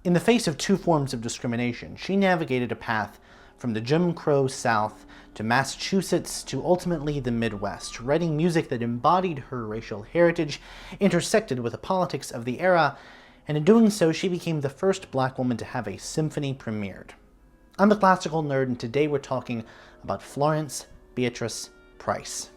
In the face of two forms of discrimination, she navigated a path from the Jim Crow South to Massachusetts to ultimately the Midwest, writing music that embodied her racial heritage, intersected with the politics of the era, and in doing so, she became the first Black woman to have a symphony premiered. I'm a classical nerd, and today we're talking about Florence Beatrice Price.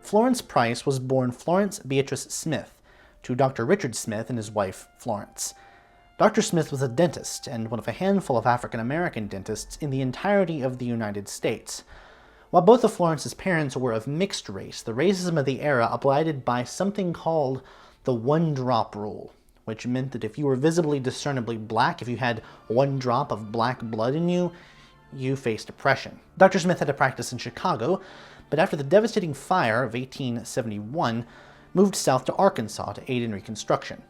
Florence Price was born Florence Beatrice Smith to Dr. Richard Smith and his wife, Florence. Dr. Smith was a dentist and one of a handful of African-American dentists in the entirety of the United States. While both of Florence's parents were of mixed race, the racism of the era abided by something called the one-drop rule, which meant that if you were visibly discernibly black, if you had one drop of black blood in you, you faced oppression. Dr. Smith had a practice in Chicago, but after the devastating fire of 1871, moved south to Arkansas to aid in Reconstruction.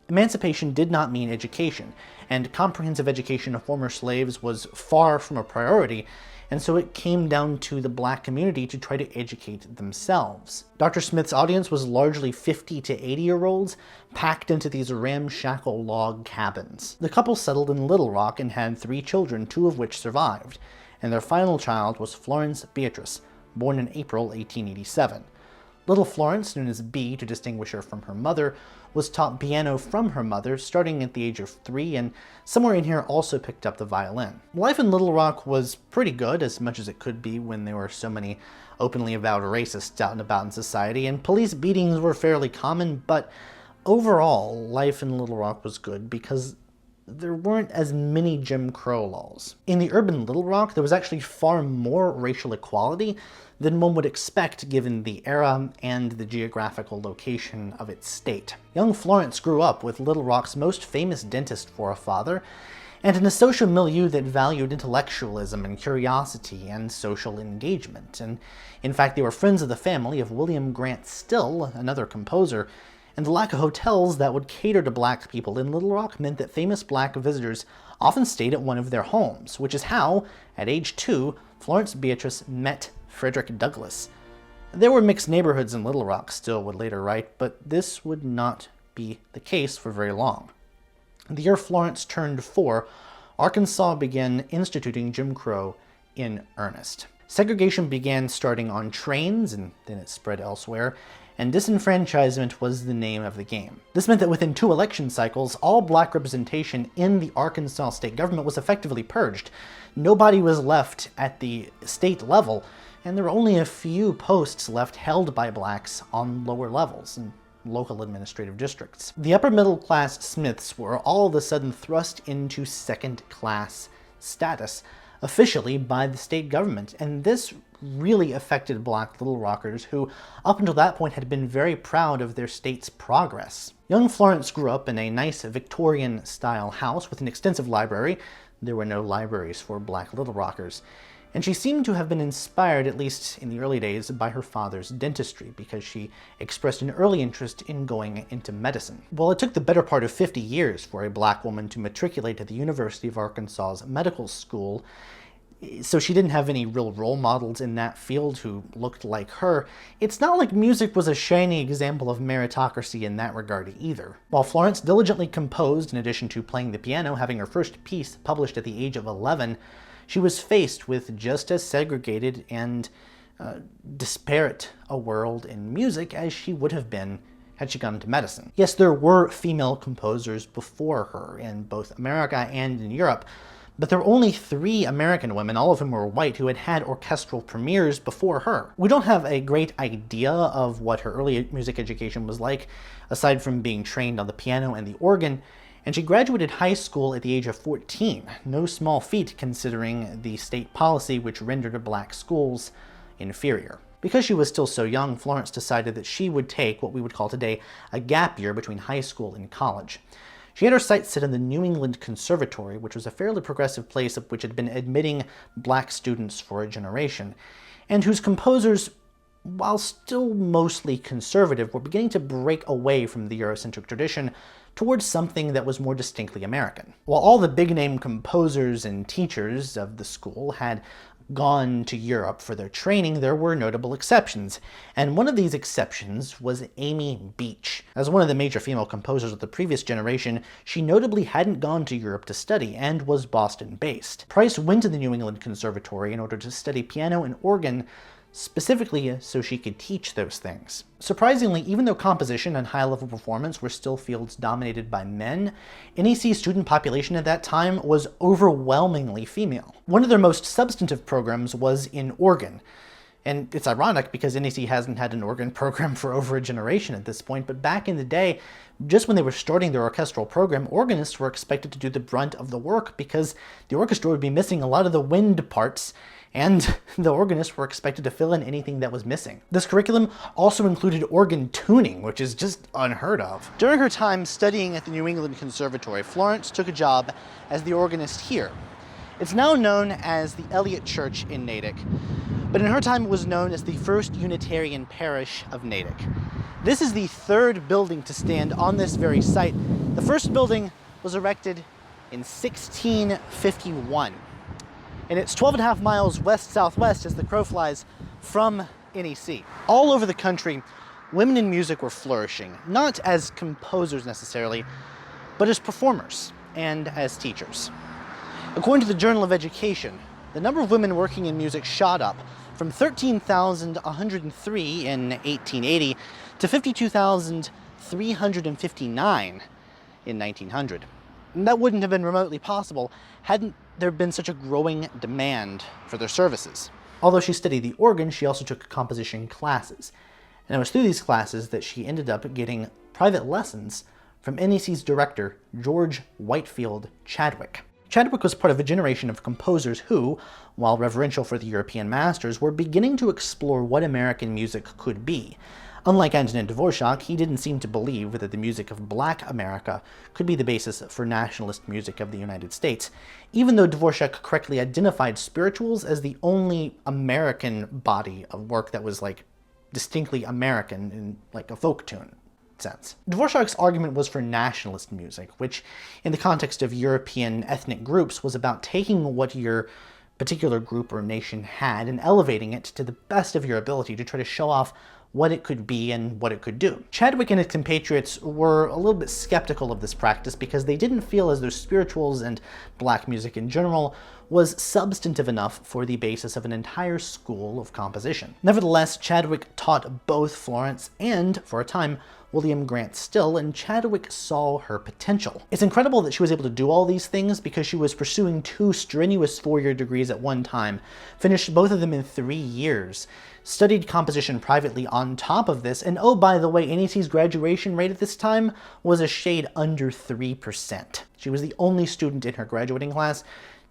Emancipation did not mean education, and comprehensive education of former slaves was far from a priority, and so it came down to the Black community to try to educate themselves. Dr. Smith's audience was largely 50 to 80-year-olds, packed into these ramshackle log cabins. The couple settled in Little Rock and had 3 children, 2 of which survived, and their final child was Florence Beatrice, born in April 1887. Little Florence, known as B to distinguish her from her mother, was taught piano from her mother starting at the age of 3, and somewhere in here also picked up the violin. Life in Little Rock was pretty good, as much as it could be when there were so many openly avowed racists out and about in society, and police beatings were fairly common, but overall, life in Little Rock was good because there weren't as many Jim Crow laws. In the urban Little Rock, there was actually far more racial equality than one would expect given the era and the geographical location of its state. Young Florence grew up with Little Rock's most famous dentist for a father, and in a social milieu that valued intellectualism and curiosity and social engagement. And in fact, they were friends of the family of William Grant Still, another composer, and the lack of hotels that would cater to Black people in Little Rock meant that famous Black visitors often stayed at one of their homes, which is how, at age 2, Florence Beatrice met Frederick Douglass. There were mixed neighborhoods in Little Rock, Still would later write, but this would not be the case for very long. The year Florence turned 4, Arkansas began instituting Jim Crow in earnest. Segregation began starting on trains, and then it spread elsewhere, and disenfranchisement was the name of the game. This meant that within 2 election cycles, all Black representation in the Arkansas state government was effectively purged. Nobody was left at the state level, and there were only a few posts left held by Blacks on lower levels in local administrative districts. The upper middle class Smiths were all of a sudden thrust into second-class status, officially by the state government, and this really affected Black Little Rockers who, up until that point, had been very proud of their state's progress. Young Florence grew up in a nice Victorian-style house with an extensive library. There were no libraries for Black Little Rockers. And she seemed to have been inspired, at least in the early days, by her father's dentistry, because she expressed an early interest in going into medicine. Well, it took the better part of 50 years for a Black woman to matriculate at the University of Arkansas's medical school, so she didn't have any real role models in that field who looked like her. It's not like music was a shiny example of meritocracy in that regard either. While Florence diligently composed in addition to playing the piano, having her first piece published at the age of 11, she was faced with just as segregated and disparate a world in music as she would have been had she gone into medicine. Yes, there were female composers before her in both America and in Europe, but there were only 3 American women, all of whom were white, who had had orchestral premieres before her. We don't have a great idea of what her early music education was like, aside from being trained on the piano and the organ, and she graduated high school at the age of 14, no small feat considering the state policy which rendered Black schools inferior. Because she was still so young, Florence decided that she would take what we would call today a gap year between high school and college. She had her sights set on the New England Conservatory, which was a fairly progressive place which had been admitting Black students for a generation, and whose composers, while still mostly conservative, were beginning to break away from the Eurocentric tradition towards something that was more distinctly American. While all the big-name composers and teachers of the school had gone to Europe for their training, there were notable exceptions, and one of these exceptions was Amy Beach. As one of the major female composers of the previous generation, she notably hadn't gone to Europe to study and was Boston-based. Price went to the New England Conservatory in order to study piano and organ, specifically so she could teach those things. Surprisingly, even though composition and high-level performance were still fields dominated by men, NEC's student population at that time was overwhelmingly female. One of their most substantive programs was in organ. And it's ironic because NEC hasn't had an organ program for over a generation at this point, but back in the day, just when they were starting their orchestral program, organists were expected to do the brunt of the work because the orchestra would be missing a lot of the wind parts, and the organists were expected to fill in anything that was missing. This curriculum also included organ tuning, which is just unheard of. During her time studying at the New England Conservatory, Florence took a job as the organist here. It's now known as the Eliot Church in Natick, but in her time it was known as the First Unitarian Parish of Natick. This is the third building to stand on this very site. The first building was erected in 1651. And it's 12.5 miles west-southwest as the crow flies from NEC. All over the country, women in music were flourishing, not as composers necessarily, but as performers and as teachers. According to the Journal of Education, the number of women working in music shot up from 13,103 in 1880 to 52,359 in 1900. And that wouldn't have been remotely possible hadn't there been such a growing demand for their services. Although she studied the organ, she also took composition classes. And it was through these classes that she ended up getting private lessons from NEC's director, George Whitefield Chadwick. Chadwick was part of a generation of composers who, while reverential for the European masters, were beginning to explore what American music could be. Unlike Antonin Dvorak, he didn't seem to believe that the music of Black America could be the basis for nationalist music of the United States, even though Dvorak correctly identified spirituals as the only American body of work that was, like, distinctly American in, like, a folk tune sense. Dvorak's argument was for nationalist music, which, in the context of European ethnic groups, was about taking what your particular group or nation had and elevating it to the best of your ability to try to show off what it could be and what it could do. Chadwick and his compatriots were a little bit skeptical of this practice because they didn't feel as though spirituals and black music in general was substantive enough for the basis of an entire school of composition. Nevertheless, Chadwick taught both Florence and, for a time, William Grant Still, and Chadwick saw her potential. It's incredible that she was able to do all these things because she was pursuing 2 strenuous 4-year degrees at one time, finished both of them in 3 years, studied composition privately on top of this, and oh, by the way, NEC's graduation rate at this time was a shade under 3%. She was the only student in her graduating class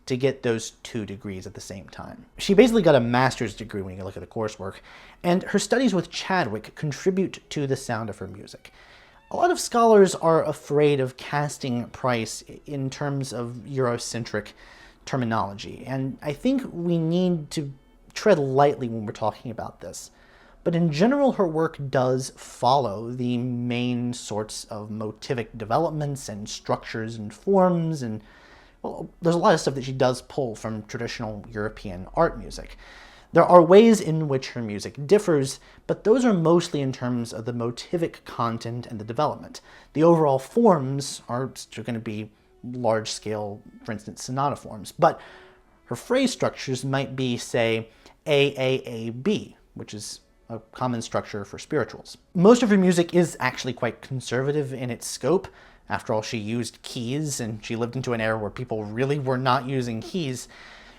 to get those 2 degrees at the same time. She basically got a master's degree when you look at the coursework, and her studies with Chadwick contribute to the sound of her music. A lot of scholars are afraid of casting Price in terms of Eurocentric terminology, and I think we need to tread lightly when we're talking about this. But in general, her work does follow the main sorts of motivic developments and structures and forms, and well, there's a lot of stuff that she does pull from traditional European art music. There are ways in which her music differs, but those are mostly in terms of the motivic content and the development. The overall forms are still going to be large-scale, for instance, sonata forms, but her phrase structures might be, say, AAAB, which is a common structure for spirituals. Most of her music is actually quite conservative in its scope. After all, she used keys, and she lived into an era where people really were not using keys.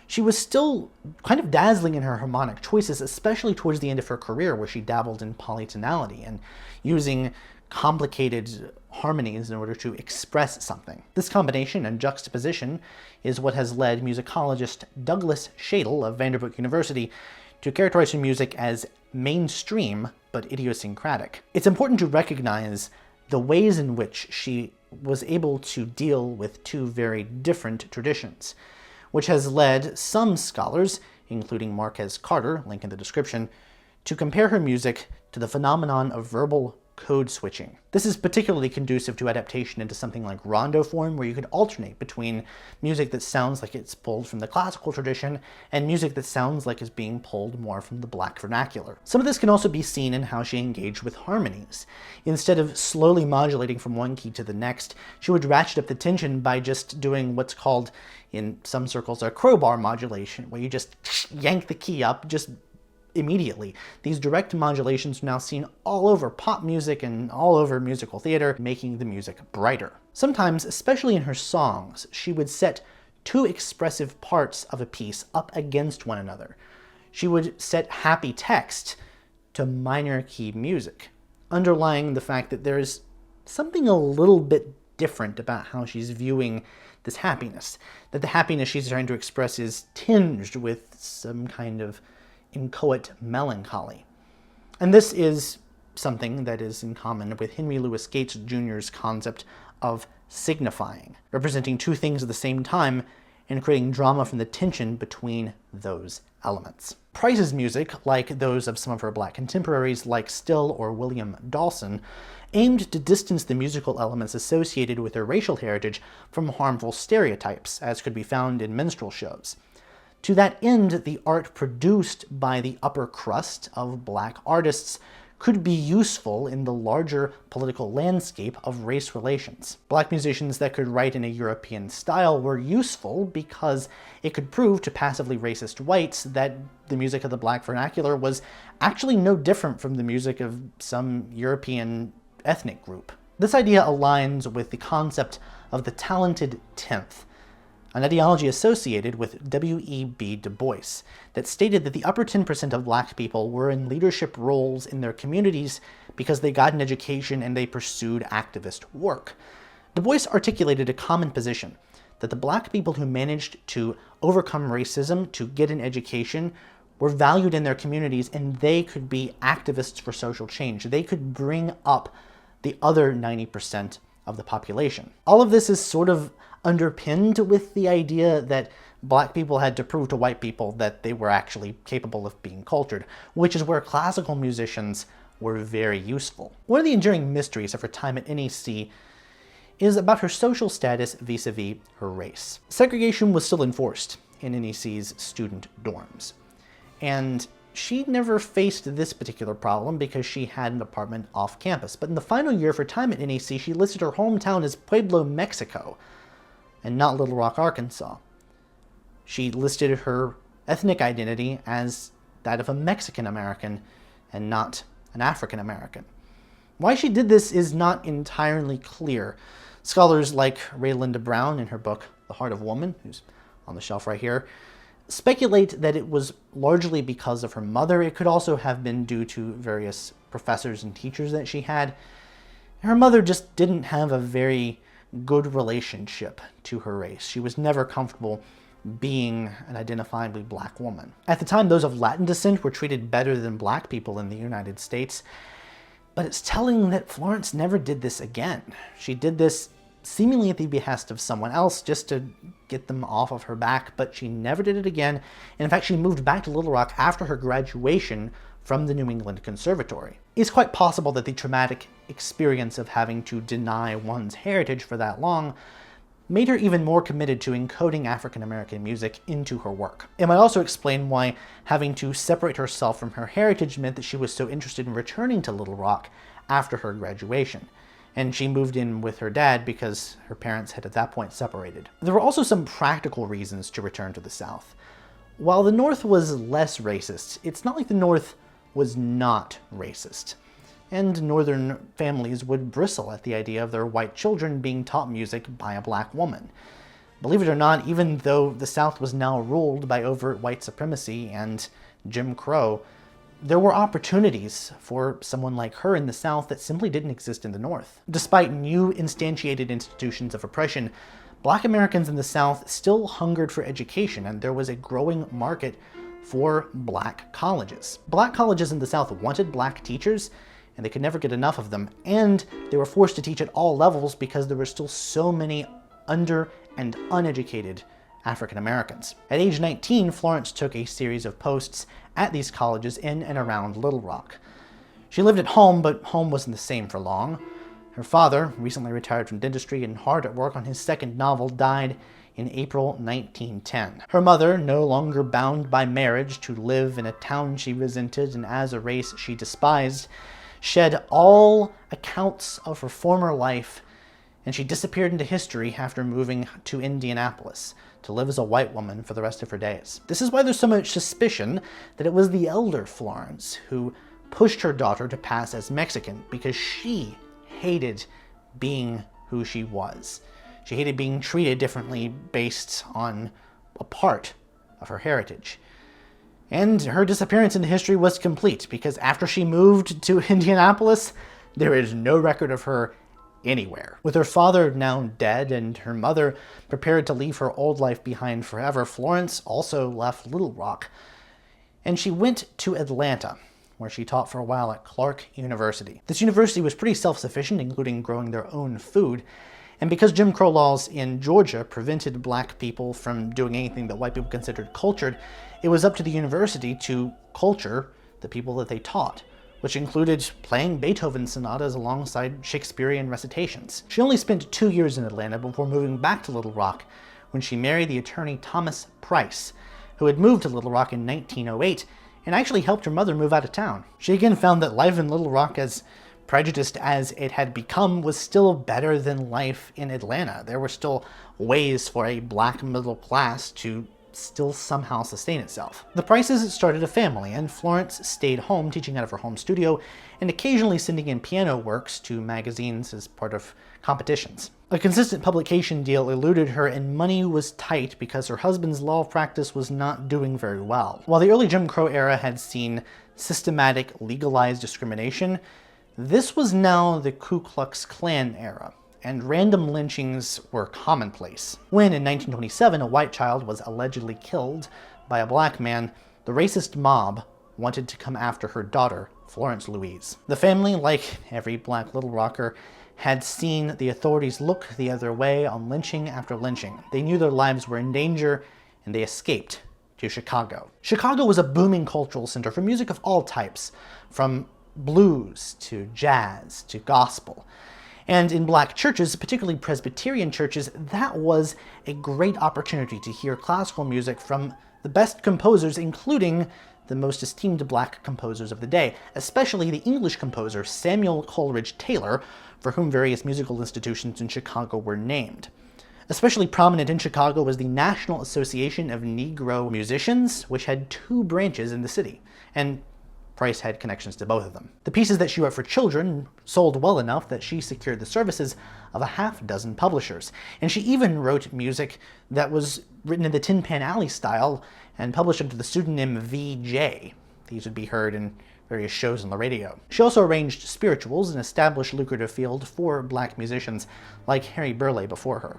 She was still kind of dazzling in her harmonic choices, especially towards the end of her career, where she dabbled in polytonality and using complicated harmonies in order to express something. This combination and juxtaposition is what has led musicologist Douglas Shadle of Vanderbilt University to characterize her music as mainstream but idiosyncratic. It's important to recognize the ways in which she was able to deal with 2 very different traditions, which has led some scholars, including Marquez Carter, link in the description, to compare her music to the phenomenon of verbal code switching. This is particularly conducive to adaptation into something like rondo form, where you could alternate between music that sounds like it's pulled from the classical tradition and music that sounds like it's being pulled more from the black vernacular. Some of this can also be seen in how she engaged with harmonies. Instead of slowly modulating from one key to the next, she would ratchet up the tension by just doing what's called, in some circles, a crowbar modulation, where you just yank the key up just immediately. These direct modulations are now seen all over pop music and all over musical theater, making the music brighter. Sometimes, especially in her songs, she would set two expressive parts of a piece up against one another. She would set happy text to minor key music, underlying the fact that there is something a little bit different about how she's viewing this happiness, that the happiness she's trying to express is tinged with some kind of inchoate melancholy. And this is something that is in common with Henry Louis Gates Jr.'s concept of signifying, representing two things at the same time and creating drama from the tension between those elements. Price's music, like those of some of her black contemporaries like Still or William Dawson, aimed to distance the musical elements associated with her racial heritage from harmful stereotypes, as could be found in minstrel shows. To that end, the art produced by the upper crust of black artists could be useful in the larger political landscape of race relations. Black musicians that could write in a European style were useful because it could prove to passively racist whites that the music of the black vernacular was actually no different from the music of some European ethnic group. This idea aligns with the concept of the talented tenth, an ideology associated with W.E.B. Du Bois that stated that the upper 10% of black people were in leadership roles in their communities because they got an education and they pursued activist work. Du Bois articulated a common position, that the black people who managed to overcome racism, to get an education, were valued in their communities, and they could be activists for social change. They could bring up the other 90% of the population. All of this is sort of underpinned with the idea that black people had to prove to white people that they were actually capable of being cultured, which is where classical musicians were very useful. One of the enduring mysteries of her time at NEC is about her social status vis-a-vis her race. Segregation was still enforced in NEC's student dorms, and she never faced this particular problem because she had an apartment off campus. But in the final year of her time at NEC, she listed her hometown as Pueblo, Mexico, and not Little Rock, Arkansas. She listed her ethnic identity as that of a Mexican American and not an African American. Why she did this is not entirely clear. Scholars like Raylinda Brown, in her book The Heart of Woman, who's on the shelf right here, speculate that it was largely because of her mother. It could also have been due to various professors and teachers that she had. Her mother just didn't have a very good relationship to her race. She was never comfortable being an identifiably black woman. At the time, those of Latin descent were treated better than black people in the United States, but it's telling that Florence never did this again. She did this seemingly at the behest of someone else just to get them off of her back, but she never did it again. And in fact, she moved back to Little Rock after her graduation from the New England Conservatory. It's quite possible that the traumatic experience of having to deny one's heritage for that long made her even more committed to encoding African American music into her work. It might also explain why having to separate herself from her heritage meant that she was so interested in returning to Little Rock after her graduation. And she moved in with her dad because her parents had at that point separated. There were also some practical reasons to return to the South. While the North was less racist, it's not like the North was not racist. And Northern families would bristle at the idea of their white children being taught music by a black woman. Believe it or not, even though the South was now ruled by overt white supremacy and Jim Crow, there were opportunities for someone like her in the South that simply didn't exist in the North. Despite new instantiated institutions of oppression, black Americans in the South still hungered for education, and there was a growing market for black colleges. Black colleges in the South wanted black teachers, and they could never get enough of them, and they were forced to teach at all levels because there were still so many under and uneducated African Americans. At age 19, Florence took a series of posts at these colleges in and around Little Rock. She lived at home, but home wasn't the same for long. Her father, recently retired from dentistry and hard at work on his second novel, died in April 1910. Her mother, no longer bound by marriage to live in a town she resented and as a race she despised, shed all accounts of her former life, and she disappeared into history after moving to Indianapolis to live as a white woman for the rest of her days. This is why there's so much suspicion that it was the elder Florence who pushed her daughter to pass as Mexican, because she hated being who she was. She hated being treated differently based on a part of her heritage. And her disappearance into history was complete, because after she moved to Indianapolis, there is no record of her anywhere. With her father now dead and her mother prepared to leave her old life behind forever, Florence also left Little Rock, and she went to Atlanta, where she taught for a while at Clark University. This university was pretty self-sufficient, including growing their own food, and because Jim Crow laws in Georgia prevented black people from doing anything that white people considered cultured, it was up to the university to culture the people that they taught, which included playing Beethoven sonatas alongside Shakespearean recitations. She only spent 2 years in Atlanta before moving back to Little Rock when she married the attorney Thomas Price, who had moved to Little Rock in 1908 and actually helped her mother move out of town. She again found that life in Little Rock, as prejudiced as it had become, was still better than life in Atlanta. There were still ways for a black middle class to still somehow sustain itself. The Prices started a family, and Florence stayed home teaching out of her home studio and occasionally sending in piano works to magazines as part of competitions. A consistent publication deal eluded her, and money was tight because her husband's law practice was not doing very well. While the early Jim Crow era had seen systematic, legalized discrimination, this was now the Ku Klux Klan era, and random lynchings were commonplace. When, in 1927, a white child was allegedly killed by a black man, the racist mob wanted to come after her daughter, Florence Louise. The family, like every black Little Rocker, had seen the authorities look the other way on lynching after lynching. They knew their lives were in danger, and they escaped to Chicago. Chicago was a booming cultural center for music of all types, from blues to jazz to gospel. And in black churches, particularly Presbyterian churches, that was a great opportunity to hear classical music from the best composers, including the most esteemed black composers of the day, especially the English composer Samuel Coleridge-Taylor, for whom various musical institutions in Chicago were named. Especially prominent in Chicago was the National Association of Negro Musicians, which had 2 branches in the city, and Price had connections to both of them. The pieces that she wrote for children sold well enough that she secured the services of a half-dozen publishers, and she even wrote music that was written in the Tin Pan Alley style and published under the pseudonym VJ. These would be heard in various shows on the radio. She also arranged spirituals, an established lucrative field for black musicians like Harry Burleigh before her.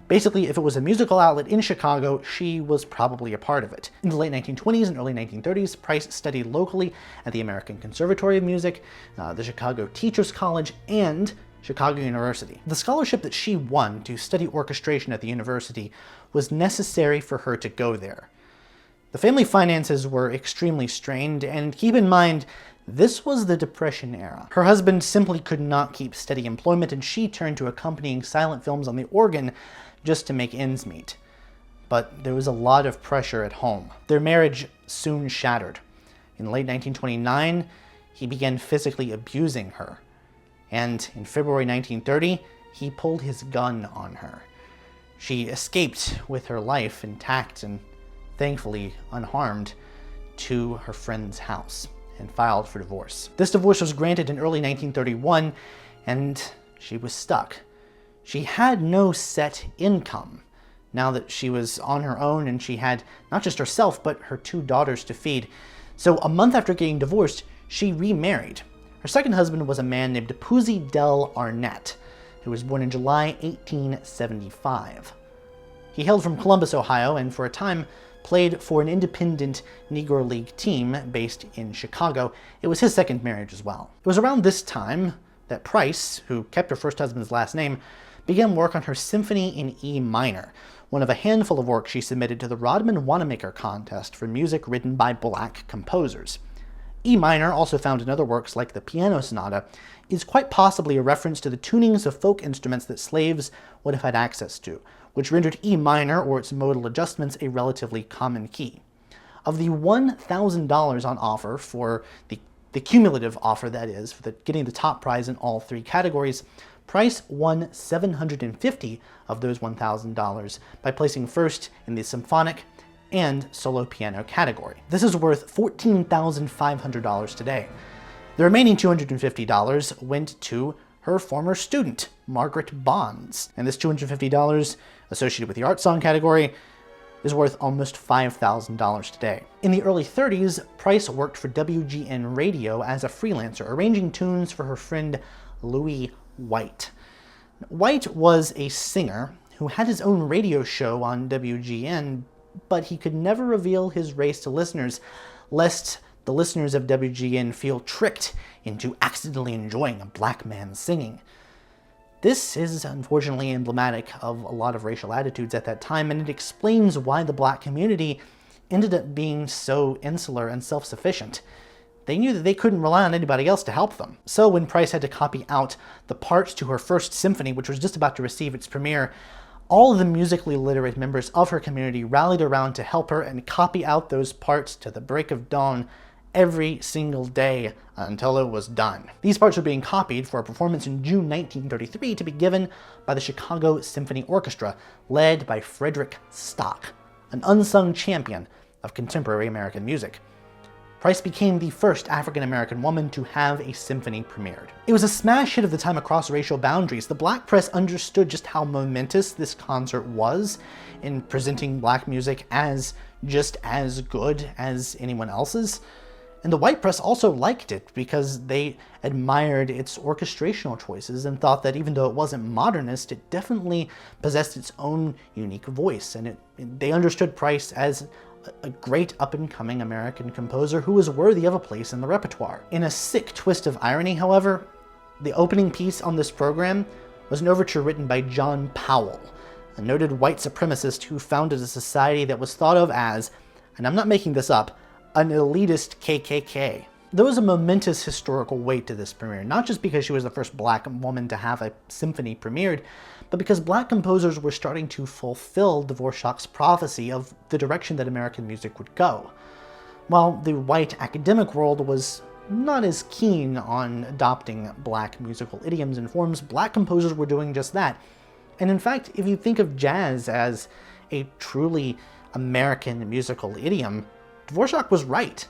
Basically, if it was a musical outlet in Chicago, she was probably a part of it. In the late 1920s and early 1930s, Price studied locally at the American Conservatory of Music, the Chicago Teachers College, and Chicago University. The scholarship that she won to study orchestration at the university was necessary for her to go there. The family finances were extremely strained, and keep in mind, this was the Depression era. Her husband simply could not keep steady employment, and she turned to accompanying silent films on the organ just to make ends meet. But there was a lot of pressure at home. Their marriage soon shattered. In late 1929, he began physically abusing her. And in February 1930, he pulled his gun on her. She escaped with her life intact and thankfully unharmed to her friend's house and filed for divorce. This divorce was granted in early 1931, and she was stuck. She had no set income now that she was on her own, and she had not just herself, but her 2 daughters to feed. So a month after getting divorced, she remarried. Her second husband was a man named Pusey Del Arnett, who was born in July 1875. He hailed from Columbus, Ohio, and for a time played for an independent Negro League team based in Chicago. It was his second marriage as well. It was around this time that Price, who kept her first husband's last name, began work on her Symphony in E minor, one of a handful of works she submitted to the Rodman Wanamaker contest for music written by black composers. E minor, also found in other works like the Piano Sonata, is quite possibly a reference to the tunings of folk instruments that slaves would have had access to, which rendered E minor, or its modal adjustments, a relatively common key. Of the $1,000 on offer for the cumulative offer, that is, for getting the top prize in all three categories, Price won $750 of those $1,000 by placing first in the symphonic and solo piano category. This is worth $14,500 today. The remaining $250 went to her former student, Margaret Bonds, and this $250 associated with the art song category is worth almost $5,000 today. In the early 30s, Price worked for WGN Radio as a freelancer, arranging tunes for her friend Louis White. White was a singer who had his own radio show on WGN, but he could never reveal his race to listeners, lest the listeners of WGN feel tricked into accidentally enjoying a black man singing. This is unfortunately emblematic of a lot of racial attitudes at that time, and it explains why the black community ended up being so insular and self-sufficient. They knew that they couldn't rely on anybody else to help them. So when Price had to copy out the parts to her first symphony, which was just about to receive its premiere, all of the musically literate members of her community rallied around to help her and copy out those parts to the break of dawn every single day until it was done. These parts were being copied for a performance in June 1933 to be given by the Chicago Symphony Orchestra, led by Frederick Stock, an unsung champion of contemporary American music. Price became the first African-American woman to have a symphony premiered. It was a smash hit of the time across racial boundaries. The black press understood just how momentous this concert was in presenting black music as just as good as anyone else's. And the white press also liked it because they admired its orchestrational choices and thought that even though it wasn't modernist, it definitely possessed its own unique voice. And they understood Price as a great up-and-coming American composer who was worthy of a place in the repertoire. In a sick twist of irony, however, the opening piece on this program was an overture written by John Powell, a noted white supremacist who founded a society that was thought of as, and I'm not making this up, an elitist KKK. There was a momentous historical weight to this premiere, not just because she was the first black woman to have a symphony premiered, but because black composers were starting to fulfill Dvorak's prophecy of the direction that American music would go. While the white academic world was not as keen on adopting black musical idioms and forms, black composers were doing just that. And in fact, if you think of jazz as a truly American musical idiom, Dvorak was right.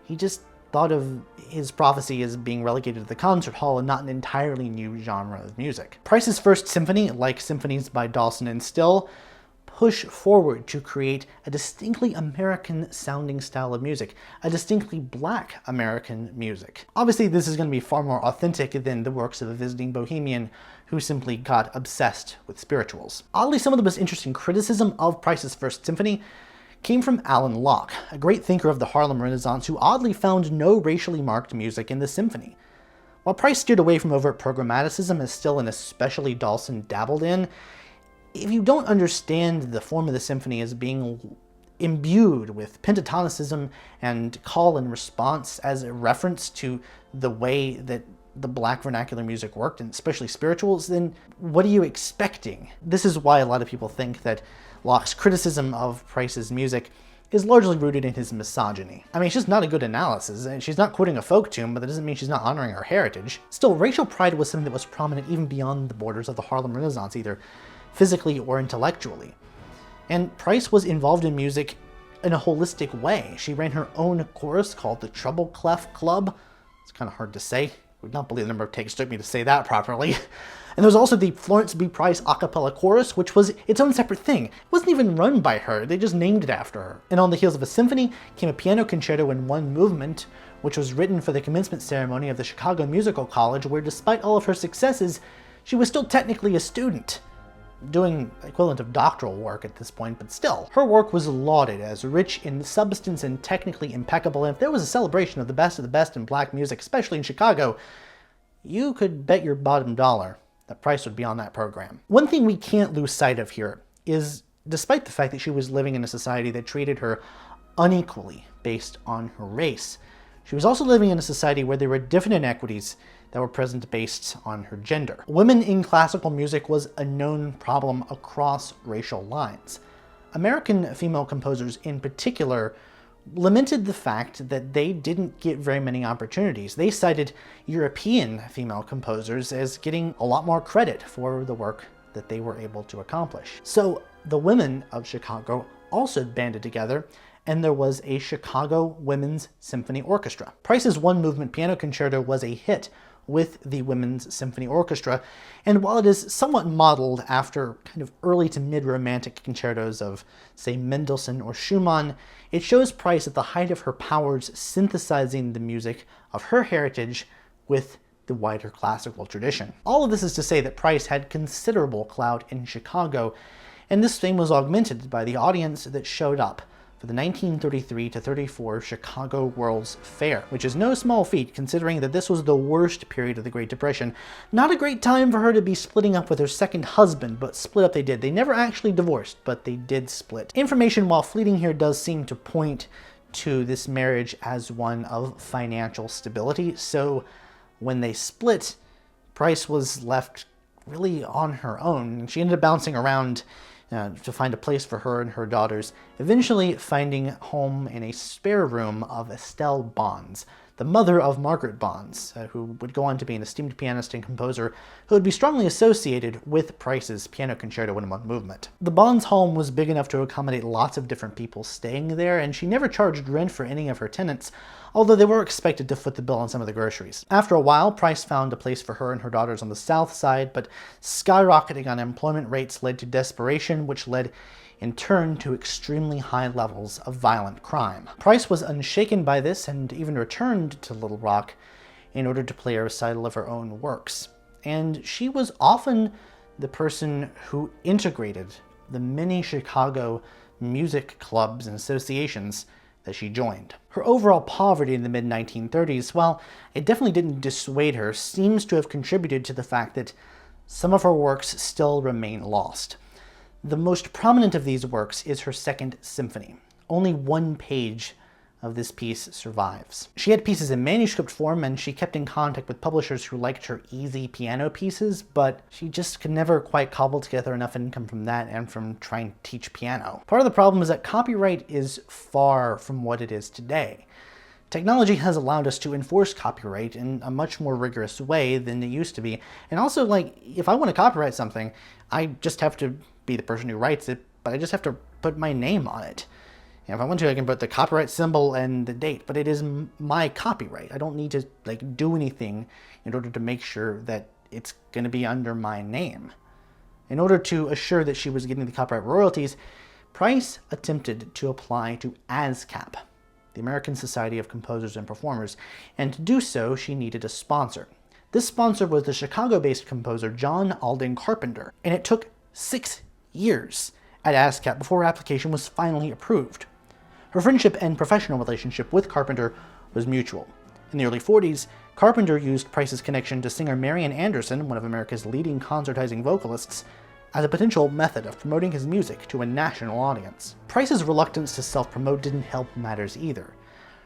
He just thought of his prophecy as being relegated to the concert hall and not an entirely new genre of music. Price's first symphony, like symphonies by Dawson and Still, push forward to create a distinctly American-sounding style of music, a distinctly black American music. Obviously, this is going to be far more authentic than the works of a visiting bohemian who simply got obsessed with spirituals. Oddly, some of the most interesting criticism of Price's first symphony came from Alan Locke, a great thinker of the Harlem Renaissance who oddly found no racially marked music in the symphony. While Price steered away from overt programmaticism, as Still and especially Dawson dabbled in, if you don't understand the form of the symphony as being imbued with pentatonicism and call and response as a reference to the way that the black vernacular music worked, and especially spirituals, then what are you expecting? This is why a lot of people think that Locke's criticism of Price's music is largely rooted in his misogyny. I mean, it's just not a good analysis, and she's not quoting a folk tune, but that doesn't mean she's not honoring her heritage. Still, racial pride was something that was prominent even beyond the borders of the Harlem Renaissance, either physically or intellectually. And Price was involved in music in a holistic way. She ran her own chorus called the Treble Clef Club. It's kind of hard to say. Would not believe the number of takes it took me to say that properly. And there was also the Florence B. Price a cappella chorus, which was its own separate thing. It wasn't even run by her, they just named it after her. And on the heels of a symphony came a piano concerto in one movement, which was written for the commencement ceremony of the Chicago Musical College, where despite all of her successes, she was still technically a student, doing equivalent of doctoral work at this point, but still. Her work was lauded as rich in substance and technically impeccable, and if there was a celebration of the best in black music, especially in Chicago, you could bet your bottom dollar that Price would be on that program. One thing we can't lose sight of here is, despite the fact that she was living in a society that treated her unequally based on her race, She was also living in a society where there were different inequities that were present based on her gender. Women in classical music was a known problem across racial lines. American female composers in particular lamented the fact that they didn't get very many opportunities. They cited European female composers as getting a lot more credit for the work that they were able to accomplish. So the women of Chicago also banded together, and there was a Chicago Women's Symphony Orchestra. Price's one-movement piano concerto was a hit with the Women's Symphony Orchestra, and while it is somewhat modeled after kind of early to mid-romantic concertos of, say, Mendelssohn or Schumann, it shows Price at the height of her powers synthesizing the music of her heritage with the wider classical tradition. All of this is to say that Price had considerable clout in Chicago, and this fame was augmented by the audience that showed up for the 1933-34 Chicago World's Fair, which is no small feat considering that this was the worst period of the Great Depression. Not a great time for her to be splitting up with her second husband, but split up they did. They never actually divorced, but they did split. Information, while fleeting here, does seem to point to this marriage as one of financial stability, so when they split, Price was left really on her own. She ended up bouncing around to find a place for her and her daughters, eventually finding home in a spare room of Estelle Bonds, the mother of Margaret Bonds, who would go on to be an esteemed pianist and composer who would be strongly associated with Price's piano concerto in one movement. The Bonds' home was big enough to accommodate lots of different people staying there, and she never charged rent for any of her tenants, although they were expected to foot the bill on some of the groceries. After a while, Price found a place for her and her daughters on the south side, but skyrocketing unemployment rates led to desperation, which led in turn to extremely high levels of violent crime. Price was unshaken by this and even returned to Little Rock in order to play a recital of her own works. And she was often the person who integrated the many Chicago music clubs and associations that she joined. Her overall poverty in the mid-1930s, while it definitely didn't dissuade her, seems to have contributed to the fact that some of her works still remain lost. The most prominent of these works is her Second Symphony. Only one page of this piece survives. She had pieces in manuscript form, and she kept in contact with publishers who liked her easy piano pieces, but she just could never quite cobble together enough income from that and from trying to teach piano. Part of the problem is that copyright is far from what it is today. Technology has allowed us to enforce copyright in a much more rigorous way than it used to be. And also, like, if I want to copyright something, I just have to be the person who writes it, but I just have to put my name on it. And if I want to, I can put the copyright symbol and the date, but it is my copyright. I don't need to do anything in order to make sure that it's going to be under my name. In order to assure that she was getting the copyright royalties, Price attempted to apply to ASCAP, the American Society of Composers and Performers, and to do so, she needed a sponsor. This sponsor was the Chicago-based composer John Alden Carpenter, and it took 6 years at ASCAP before her application was finally approved. Her friendship and professional relationship with Carpenter was mutual. In the early 40s, Carpenter used Price's connection to singer Marian Anderson, one of America's leading concertizing vocalists, as a potential method of promoting his music to a national audience. Price's reluctance to self-promote didn't help matters either.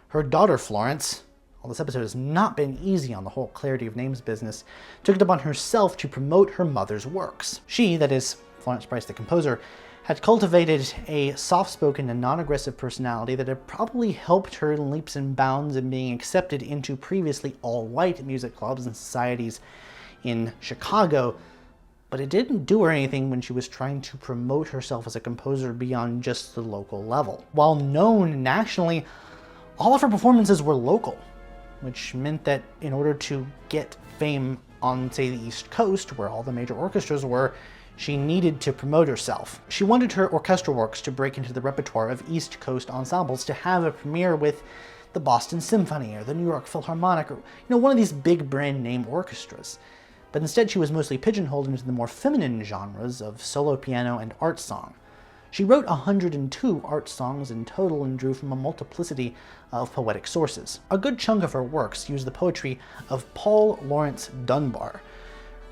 Her daughter Florence, while this episode has not been easy on the whole clarity of names business, took it upon herself to promote her mother's works. She, that is, Florence Price the composer, had cultivated a soft-spoken and non-aggressive personality that had probably helped her in leaps and bounds in being accepted into previously all-white music clubs and societies in Chicago, but it didn't do her anything when she was trying to promote herself as a composer beyond just the local level. While known nationally, all of her performances were local, which meant that in order to get fame on, say, the East Coast, where all the major orchestras were, she needed to promote herself. She wanted her orchestral works to break into the repertoire of East Coast ensembles, to have a premiere with the Boston Symphony or the New York Philharmonic, or one of these big brand name orchestras. But instead she was mostly pigeonholed into the more feminine genres of solo piano and art song. She wrote 102 art songs in total and drew from a multiplicity of poetic sources. A good chunk of her works used the poetry of Paul Laurence Dunbar.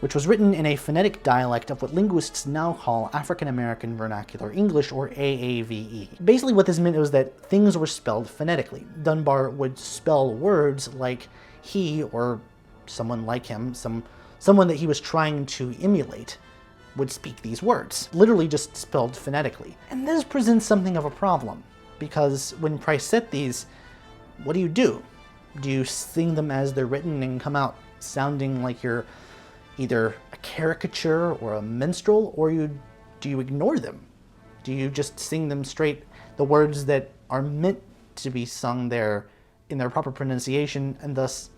which was written in a phonetic dialect of what linguists now call African American Vernacular English, or AAVE. Basically what this meant was that things were spelled phonetically. Dunbar would spell words like he, or someone like him, someone that he was trying to emulate, would speak these words, literally just spelled phonetically. And this presents something of a problem, because when Price set these, what do? Do you sing them as they're written and come out sounding like you're either a caricature or a minstrel, or do you ignore them? Do you just sing them straight, the words that are meant to be sung there in their proper pronunciation, and thus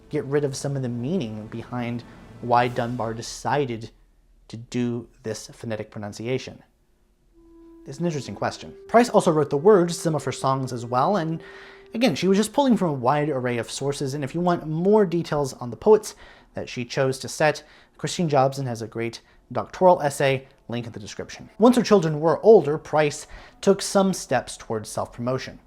get rid of some of the meaning behind why Dunbar decided to do this phonetic pronunciation? It's an interesting question. Price also wrote the words to some of her songs as well, and again, she was just pulling from a wide array of sources, and if you want more details on the poets that she chose to set, Christine Jobson has a great doctoral essay, link in the description. Once her children were older, Price took some steps towards self-promotion.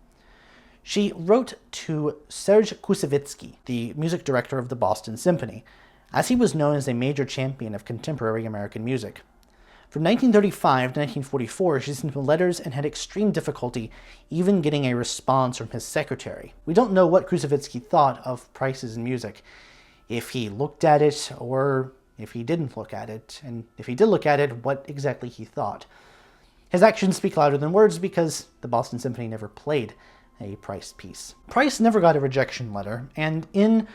She wrote to Serge Koussevitzky, the music director of the Boston Symphony, as he was known as a major champion of contemporary American music. From 1935 to 1944, she sent him letters and had extreme difficulty even getting a response from his secretary. We don't know what Koussevitzky thought of Price's music, if he looked at it or if he didn't look at it, and if he did look at it, what exactly he thought. His actions speak louder than words because the Boston Symphony never played a Price piece. Price never got a rejection letter, and in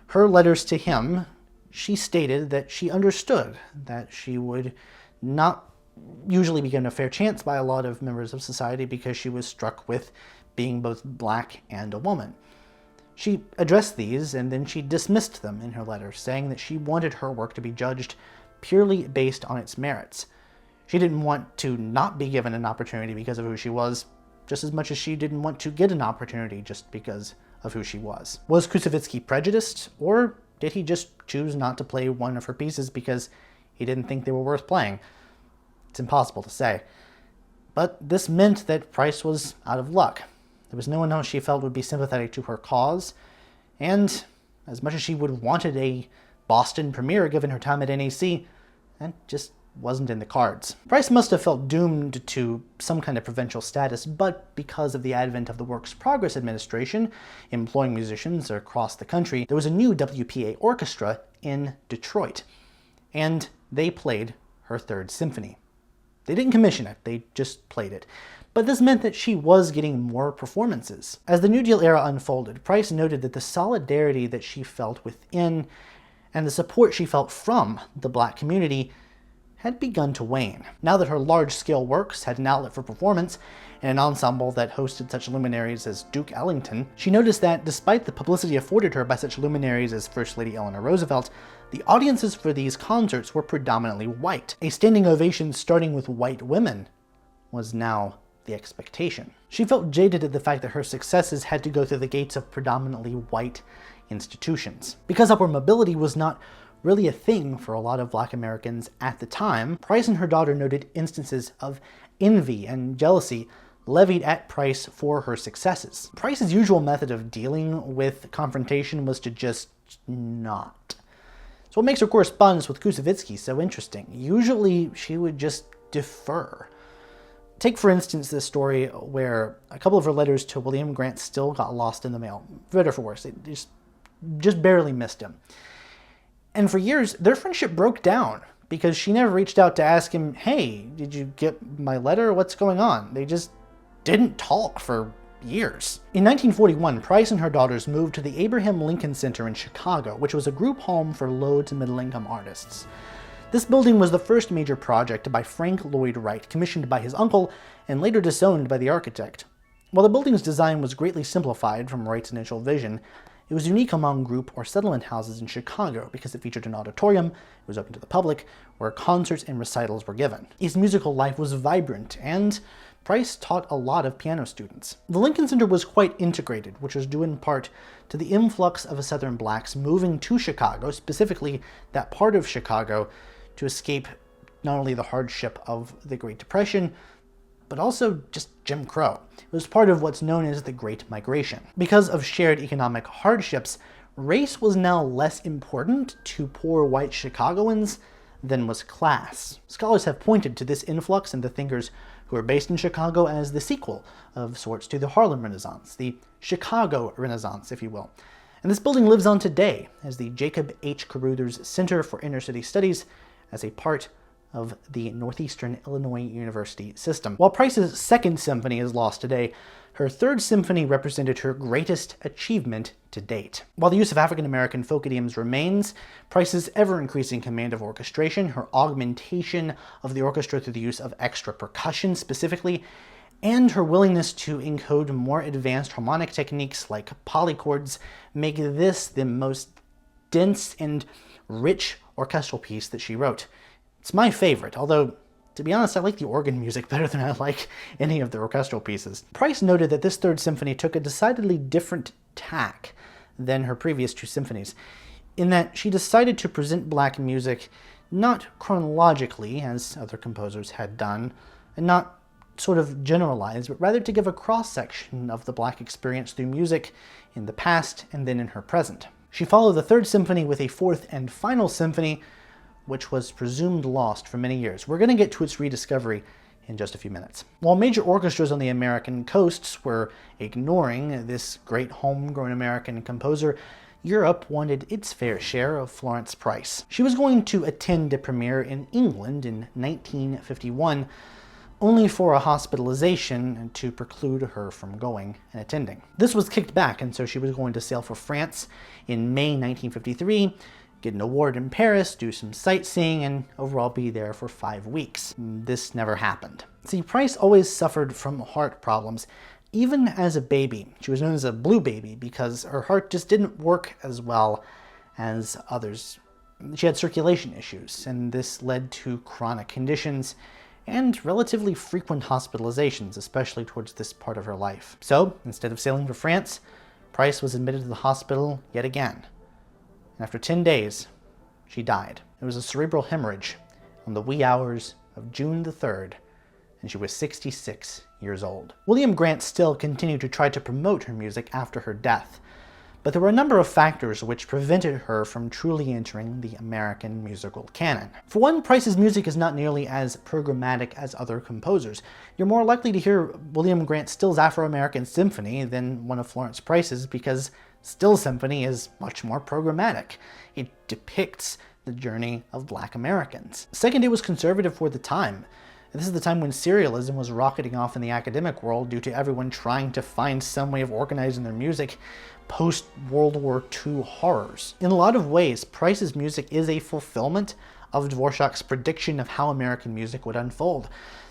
her letters to him, she stated that she understood that she would not usually be given a fair chance by a lot of members of society because she was struck with being both black and a woman. She addressed these, and then she dismissed them in her letter, saying that she wanted her work to be judged purely based on its merits. She didn't want to not be given an opportunity because of who she was, just as much as she didn't want to get an opportunity just because of who she was. Was Koussevitzky prejudiced, or did he just choose not to play one of her pieces because he didn't think they were worth playing? It's impossible to say. But this meant that Price was out of luck. There was no one else she felt would be sympathetic to her cause, and as much as she would have wanted a Boston premiere given her time at NAC, that just wasn't in the cards. Price must have felt doomed to some kind of provincial status, but because of the advent of the Works Progress Administration, employing musicians across the country, there was a new WPA orchestra in Detroit, and they played her third symphony. They didn't commission it, they just played it. But this meant that she was getting more performances. As the New Deal era unfolded, Price noted that the solidarity that she felt within and the support she felt from the black community had begun to wane. Now that her large-scale works had an outlet for performance and an ensemble that hosted such luminaries as Duke Ellington, she noticed that despite the publicity afforded her by such luminaries as First Lady Eleanor Roosevelt, the audiences for these concerts were predominantly white. A standing ovation starting with white women was now the expectation. She felt jaded at the fact that her successes had to go through the gates of predominantly white institutions. Because upward mobility was not really a thing for a lot of black Americans at the time, Price and her daughter noted instances of envy and jealousy levied at Price for her successes. Price's usual method of dealing with confrontation was to just not. So what makes her correspondence with Koussevitzky so interesting? Usually she would just defer. Take, for instance, this story where a couple of her letters to William Grant Still got lost in the mail. For better or for worse, they just barely missed him. And for years, their friendship broke down because she never reached out to ask him, hey, did you get my letter? What's going on? They just didn't talk for years. In 1941, Price and her daughters moved to the Abraham Lincoln Center in Chicago, which was a group home for low to middle-income artists. This building was the first major project by Frank Lloyd Wright, commissioned by his uncle and later disowned by the architect. While the building's design was greatly simplified from Wright's initial vision, it was unique among group or settlement houses in Chicago because it featured an auditorium, it was open to the public, where concerts and recitals were given. Its musical life was vibrant, and Price taught a lot of piano students. The Lincoln Center was quite integrated, which was due in part to the influx of Southern blacks moving to Chicago, specifically that part of Chicago, to escape not only the hardship of the Great Depression, but also just Jim Crow. It was part of what's known as the Great Migration. Because of shared economic hardships, Race was now less important to poor white Chicagoans than was class. Scholars have pointed to this influx in the thinkers who are based in Chicago as the sequel of sorts to the Harlem Renaissance, the Chicago Renaissance, if you will. And this building lives on today as the Jacob H. Caruthers Center for Inner City Studies as a part of the Northeastern Illinois University system. While Price's Second Symphony is lost today, her Third Symphony represented her greatest achievement to date. While the use of African-American folk idioms remains, Price's ever-increasing command of orchestration, her augmentation of the orchestra through the use of extra percussion specifically, and her willingness to encode more advanced harmonic techniques like polychords make this the most dense and rich orchestral piece that she wrote. It's my favorite, although, to be honest, I like the organ music better than I like any of the orchestral pieces. Price noted that this Third Symphony took a decidedly different tack than her previous two symphonies, in that she decided to present black music not chronologically, as other composers had done, and not sort of generalized, but rather to give a cross-section of the black experience through music in the past and then in her present. She followed the Third Symphony with a fourth and final symphony, which was presumed lost for many years. We're going to get to its rediscovery in just a few minutes. While major orchestras on the American coasts were ignoring this great homegrown American composer, Europe wanted its fair share of Florence Price. She was going to attend a premiere in England in 1951, only for a hospitalization to preclude her from going and attending. This was kicked back, and so she was going to sail for France in May 1953, get an award in Paris, do some sightseeing, and overall be there for 5 weeks. This never happened. See, Price always suffered from heart problems. Even as a baby, she was known as a blue baby because her heart just didn't work as well as others. She had circulation issues, and this led to chronic conditions and relatively frequent hospitalizations, especially towards this part of her life. So, instead of sailing for France, Price was admitted to the hospital yet again. And after 10 days, she died. It was a cerebral hemorrhage on the wee hours of June the 3rd, and she was 66 years old. William Grant still continued to try to promote her music after her death, but there were a number of factors which prevented her from truly entering the American musical canon. For one, Price's music is not nearly as programmatic as other composers. You're more likely to hear William Grant Still's Afro-American Symphony than one of Florence Price's because Still Symphony is much more programmatic. It depicts the journey of Black Americans. Second, it was conservative for the time. This is the time when serialism was rocketing off in the academic world due to everyone trying to find some way of organizing their music post-World War II horrors. In a lot of ways, Price's music is a fulfillment of Dvorak's prediction of how American music would unfold.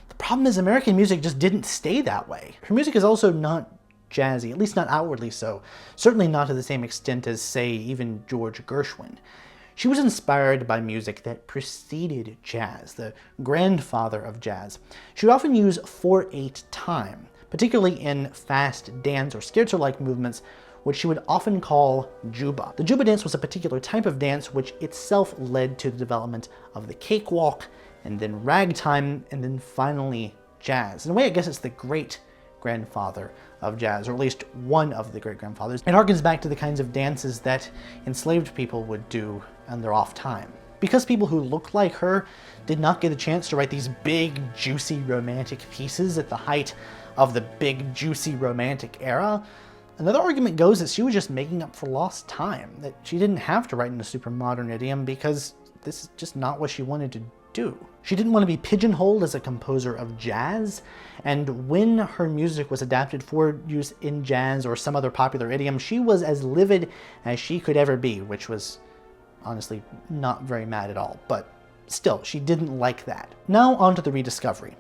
The problem is American music just didn't stay that way. Her music is also not jazzy, at least not outwardly so. Certainly not to the same extent as, say, even George Gershwin. She was inspired by music that preceded jazz, the grandfather of jazz. She would often use 4/8 time, particularly in fast dance or scherzo-like movements, which she would often call juba. The juba dance was a particular type of dance which itself led to the development of the cakewalk, and then ragtime, and then finally jazz. In a way, I guess it's the great-grandfather of jazz, or at least one of the great-grandfathers. It harkens back to the kinds of dances that enslaved people would do on their off time. Because people who looked like her did not get a chance to write these big, juicy, romantic pieces at the height of the big, juicy, romantic era, another argument goes that she was just making up for lost time, that she didn't have to write in a super modern idiom because this is just not what she wanted to do. She didn't want to be pigeonholed as a composer of jazz, and when her music was adapted for use in jazz or some other popular idiom, she was as livid as she could ever be, which was honestly not very mad at all, but still, she didn't like that. Now on to the rediscovery.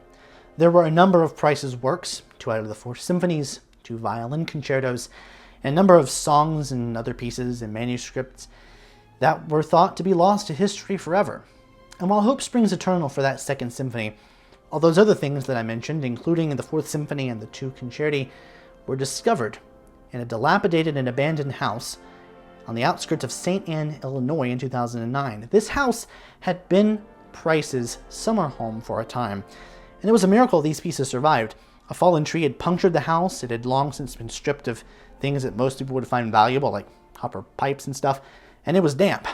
There were a number of Price's works, 2 out of the 4 symphonies, 2 violin concertos, and a number of songs and other pieces and manuscripts that were thought to be lost to history forever. And while hope springs eternal for that Second Symphony, all those other things that I mentioned, including the 4th Symphony and the 2 concerti, were discovered in a dilapidated and abandoned house on the outskirts of St. Anne, Illinois in 2009. This house had been Price's summer home for a time, and it was a miracle these pieces survived. A fallen tree had punctured the house. It had long since been stripped of things that most people would find valuable, like copper pipes and stuff, and it was damp,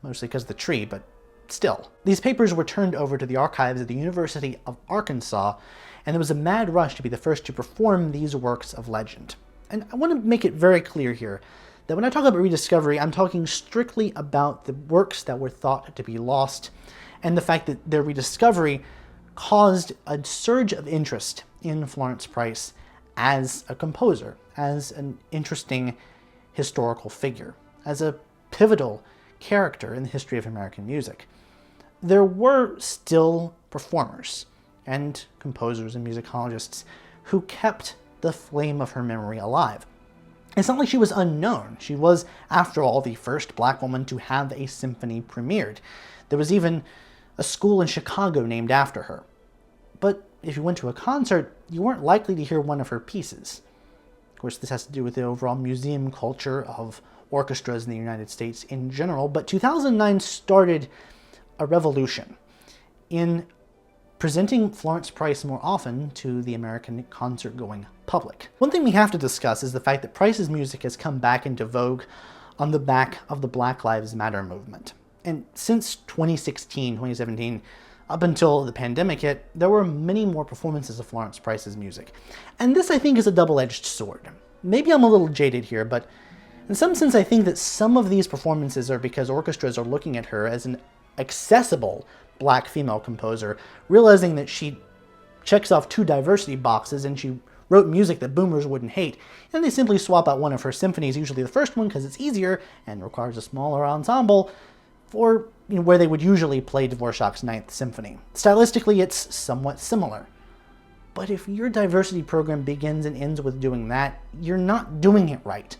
mostly because of the tree, but still. These papers were turned over to the archives at the University of Arkansas, and there was a mad rush to be the first to perform these works of legend. And I want to make it very clear here that when I talk about rediscovery, I'm talking strictly about the works that were thought to be lost, and the fact that their rediscovery caused a surge of interest in Florence Price as a composer, as an interesting historical figure, as a pivotal character in the history of American music. There were still performers and composers and musicologists who kept the flame of her memory alive. It's not like she was unknown. She was, after all, the first black woman to have a symphony premiered. There was even a school in Chicago named after her. But if you went to a concert, you weren't likely to hear one of her pieces. Of course, this has to do with the overall museum culture of orchestras in the United States in general, but 2009 started a revolution in presenting Florence Price more often to the American concert-going public. One thing we have to discuss is the fact that Price's music has come back into vogue on the back of the Black Lives Matter movement. And since 2016, 2017, up until the pandemic hit, there were many more performances of Florence Price's music. And this, I think, is a double-edged sword. Maybe I'm a little jaded here, but in some sense I think that some of these performances are because orchestras are looking at her as an accessible black female composer, realizing that she checks off 2 diversity boxes and she wrote music that boomers wouldn't hate, and they simply swap out one of her symphonies, usually the first one because it's easier and requires a smaller ensemble, for where they would usually play Dvorak's Ninth Symphony. Stylistically, it's somewhat similar. But if your diversity program begins and ends with doing that, you're not doing it right.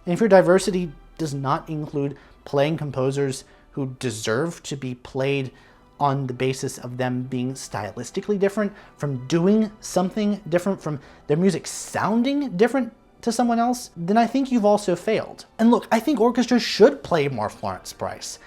And if your diversity does not include playing composers who deserve to be played on the basis of them being stylistically different, from doing something different, from their music sounding different to someone else, then I think you've also failed. And look, I think orchestras should play more Florence Price.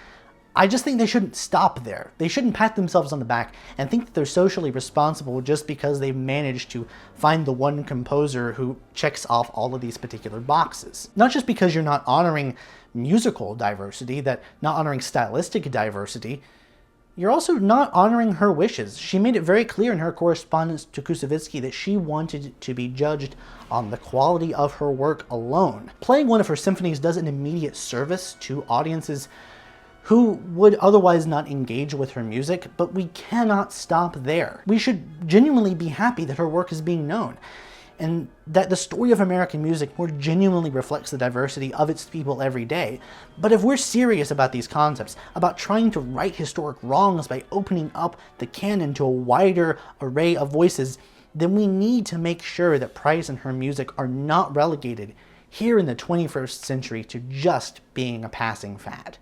I just think they shouldn't stop there. They shouldn't pat themselves on the back and think that they're socially responsible just because they've managed to find the one composer who checks off all of these particular boxes. Not just because you're not honoring musical diversity, not honoring stylistic diversity, you're also not honoring her wishes. She made it very clear in her correspondence to Koussevitzky that she wanted to be judged on the quality of her work alone. Playing one of her symphonies does an immediate service to audiences who would otherwise not engage with her music, but we cannot stop there. We should genuinely be happy that her work is being known, and that the story of American music more genuinely reflects the diversity of its people every day. But if we're serious about these concepts, about trying to right historic wrongs by opening up the canon to a wider array of voices, then we need to make sure that Price and her music are not relegated here in the 21st century to just being a passing fad.